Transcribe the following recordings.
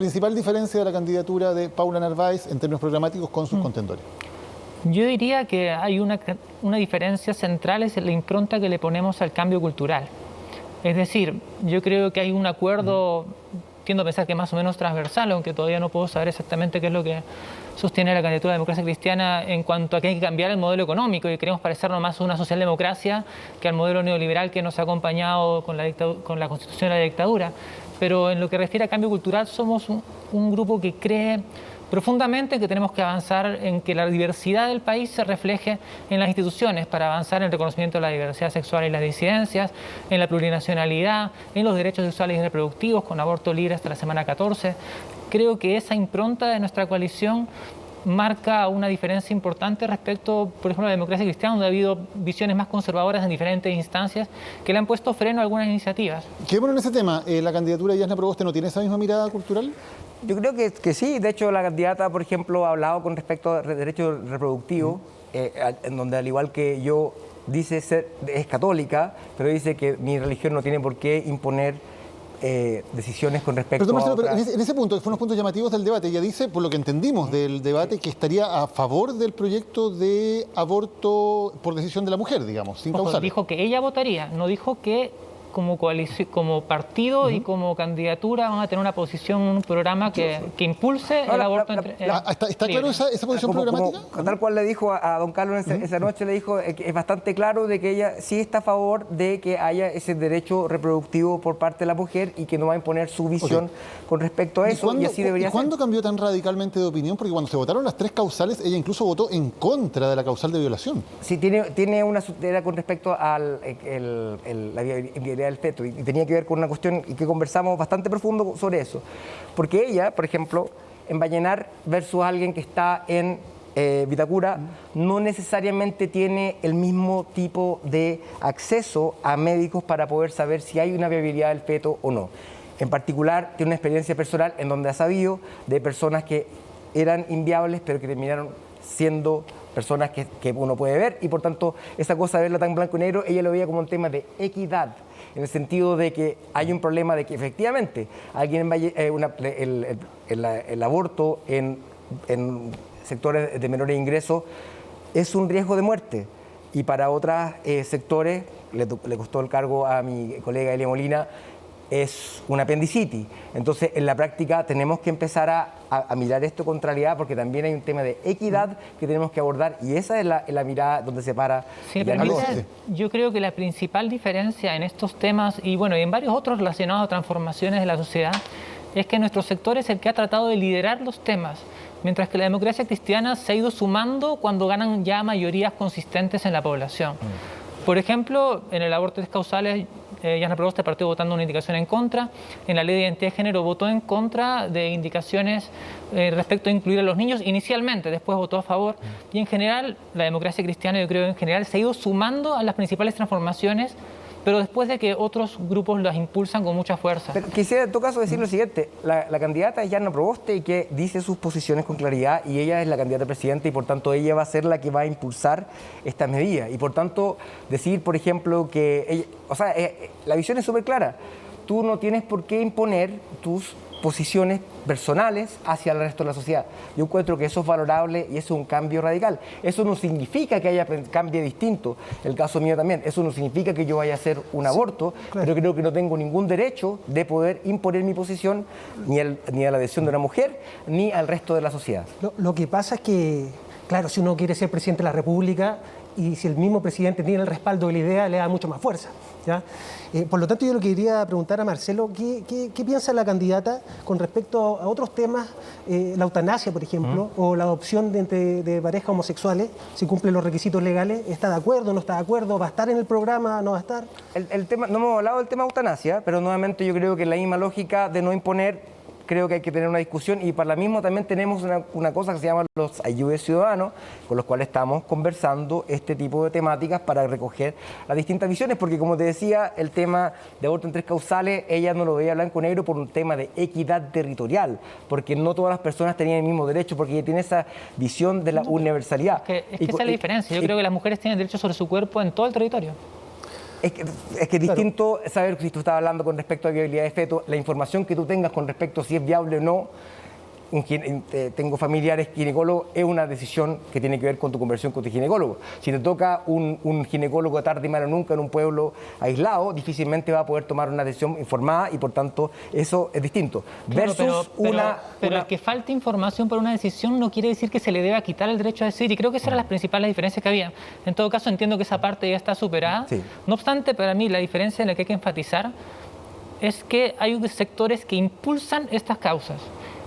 Principal diferencia de la candidatura de Paula Narváez en términos programáticos con sus contendores. Yo diría que hay una diferencia central, es la impronta que le ponemos al cambio cultural. Es decir, yo creo que hay un acuerdo, tiendo a pensar que más o menos transversal, aunque todavía no puedo saber exactamente qué es lo que sostiene la candidatura de Democracia Cristiana en cuanto a que hay que cambiar el modelo económico y queremos parecernos más a una socialdemocracia que al modelo neoliberal que nos ha acompañado con la constitución de la dictadura. Pero en lo que refiere a cambio cultural somos un grupo que cree profundamente que tenemos que avanzar en que la diversidad del país se refleje en las instituciones para avanzar en el reconocimiento de la diversidad sexual y las disidencias, en la plurinacionalidad, en los derechos sexuales y reproductivos, con aborto libre hasta la semana 14. Creo que esa impronta de nuestra coalición marca una diferencia importante respecto, por ejemplo, a la Democracia Cristiana, donde ha habido visiones más conservadoras en diferentes instancias que le han puesto freno a algunas iniciativas. Quedémonos en ese tema. ¿La candidatura de Yasna Proboste no tiene esa misma mirada cultural? Yo creo que sí. De hecho, la candidata, por ejemplo, ha hablado con respecto a derechos reproductivos, en donde, al igual que yo, dice es católica, pero dice que mi religión no tiene por qué imponer decisiones con respecto pero, Marcelo, a otras... pero en ese punto, que fueron los puntos llamativos del debate, ella dice, por lo que entendimos del debate, que estaría a favor del proyecto de aborto por decisión de la mujer, digamos, sin causales. Dijo que ella votaría, no dijo que como coalición, como partido y como candidatura van a tener una posición, un programa que impulse el aborto. ¿Está claro esa posición programática? Tal cual le dijo a don Carlos esa noche, le dijo que es bastante claro de que ella sí está a favor de que haya ese derecho reproductivo por parte de la mujer y que no va a imponer su visión con respecto a eso. ¿Y así debería ser? ¿Cuándo cambió tan radicalmente de opinión? Porque cuando se votaron las tres causales, ella incluso votó en contra de la causal de violación. Sí, tiene una era con respecto a la viabilidad del feto, y tenía que ver con una cuestión y que conversamos bastante profundo sobre eso, porque ella, por ejemplo, en Vallenar versus alguien que está en Vitacura, no necesariamente tiene el mismo tipo de acceso a médicos para poder saber si hay una viabilidad del feto o no. En particular, tiene una experiencia personal en donde ha sabido de personas que eran inviables pero que terminaron siendo personas que uno puede ver, y por tanto esa cosa de verlo tan blanco y negro, ella lo veía como un tema de equidad, en el sentido de que hay un problema de que efectivamente alguien el aborto en sectores de menores ingresos es un riesgo de muerte, y para otros sectores, le costó el cargo a mi colega Elia Molina, es una apendicitis. Entonces, en la práctica tenemos que empezar a mirar esto con realidad, porque también hay un tema de equidad que tenemos que abordar, y esa es la mirada donde se para. Sí, yo creo que la principal diferencia en estos temas, y bueno, y en varios otros relacionados a transformaciones de la sociedad, es que nuestro sector es el que ha tratado de liderar los temas, mientras que la Democracia Cristiana se ha ido sumando cuando ganan ya mayorías consistentes en la población. Por ejemplo, en el aborto causales, Yasna Proboste partió votando una indicación en contra. En la ley de identidad de género votó en contra de indicaciones respecto a incluir a los niños inicialmente, después votó a favor. Y en general, la Democracia Cristiana, yo creo en general, se ha ido sumando a las principales transformaciones, pero después de que otros grupos las impulsan con mucha fuerza. Pero quisiera en todo caso decir lo siguiente: la candidata es Yasna Proboste, y que dice sus posiciones con claridad, y ella es la candidata a presidenta, y por tanto ella va a ser la que va a impulsar estas medidas. Y por tanto, decir, por ejemplo, que ella, la visión es súper clara. Tú no tienes por qué imponer tus posiciones personales hacia el resto de la sociedad. Yo encuentro que eso es valorable y eso es un cambio radical. Eso no significa que haya cambie distinto. El caso mío también. Eso no significa que yo vaya a hacer un aborto, claro, pero creo que no tengo ningún derecho de poder imponer mi posición ni a la decisión de una mujer ni al resto de la sociedad. Lo que pasa es que, claro, si uno quiere ser presidente de la República y si el mismo presidente tiene el respaldo de la idea, le da mucho más fuerza, ¿ya? Por lo tanto, yo le quería preguntar a Marcelo, ¿qué piensa la candidata con respecto a otros temas, la eutanasia, por ejemplo, o la adopción de parejas homosexuales, si cumple los requisitos legales? ¿Está de acuerdo, no está de acuerdo? ¿Va a estar en el programa, no va a estar? El tema, no hemos hablado del tema eutanasia, pero nuevamente yo creo que la misma lógica de no imponer, creo que hay que tener una discusión, y para la misma también tenemos una cosa que se llama los ayudes ciudadanos, con los cuales estamos conversando este tipo de temáticas para recoger las distintas visiones, porque como te decía, el tema de aborto en tres causales, ella no lo veía blanco-negro por un tema de equidad territorial, porque no todas las personas tenían el mismo derecho, porque ella tiene esa visión de la universalidad. Es que esa es la diferencia. Yo creo que las mujeres tienen derecho sobre su cuerpo en todo el territorio. Es que es distinto saber si tú estás hablando con respecto a viabilidad de feto, la información que tú tengas con respecto a si es viable o no. Tengo familiares ginecólogos, es una decisión que tiene que ver con tu conversión con tu ginecólogo. Si te toca un ginecólogo tarde y mal o nunca en un pueblo aislado, difícilmente va a poder tomar una decisión informada y por tanto eso es distinto. Claro, Versus pero el que falte información por una decisión no quiere decir que se le deba quitar el derecho a decidir, y creo que esas eran las principales diferencias que había. En todo caso, entiendo que esa parte ya está superada. Sí. No obstante, para mí la diferencia en la que hay que enfatizar es que hay sectores que impulsan estas causas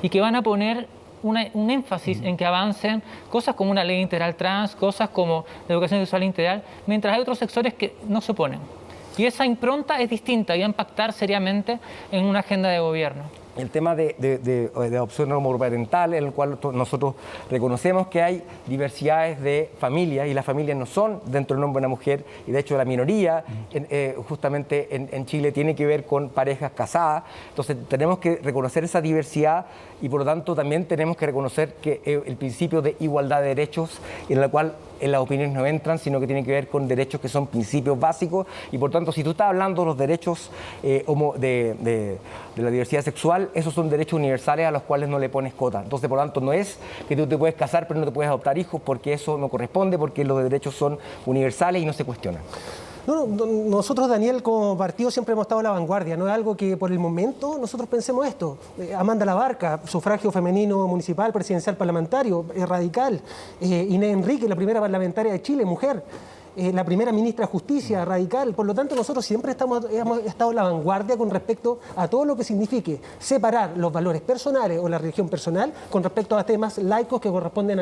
y que van a poner un énfasis en que avancen cosas como una ley integral trans, cosas como la educación sexual integral, mientras hay otros sectores que no se oponen. Y esa impronta es distinta y va a impactar seriamente en una agenda de gobierno. El tema de adopción homoparental, en el cual nosotros reconocemos que hay diversidades de familias y las familias no son dentro del hombre de una mujer, y de hecho la minoría justamente en Chile tiene que ver con parejas casadas. Entonces tenemos que reconocer esa diversidad y por lo tanto también tenemos que reconocer que el principio de igualdad de derechos, en el cual las opiniones no entran, sino que tiene que ver con derechos que son principios básicos, y por tanto si tú estás hablando de los derechos de la diversidad sexual, esos son derechos universales a los cuales no le pones cota. Entonces, por lo tanto, no es que tú te puedes casar pero no te puedes adoptar hijos, porque eso no corresponde, porque los derechos son universales y no se cuestionan. Nosotros, Daniel, como partido siempre hemos estado a la vanguardia. No es algo que por el momento nosotros pensemos esto. Amanda Labarca, sufragio femenino municipal, presidencial parlamentario, radical. Inés Enrique, la primera parlamentaria de Chile, mujer. La primera ministra de Justicia, radical. Por lo tanto, nosotros siempre hemos estado a la vanguardia con respecto a todo lo que signifique separar los valores personales o la religión personal con respecto a temas laicos que corresponden a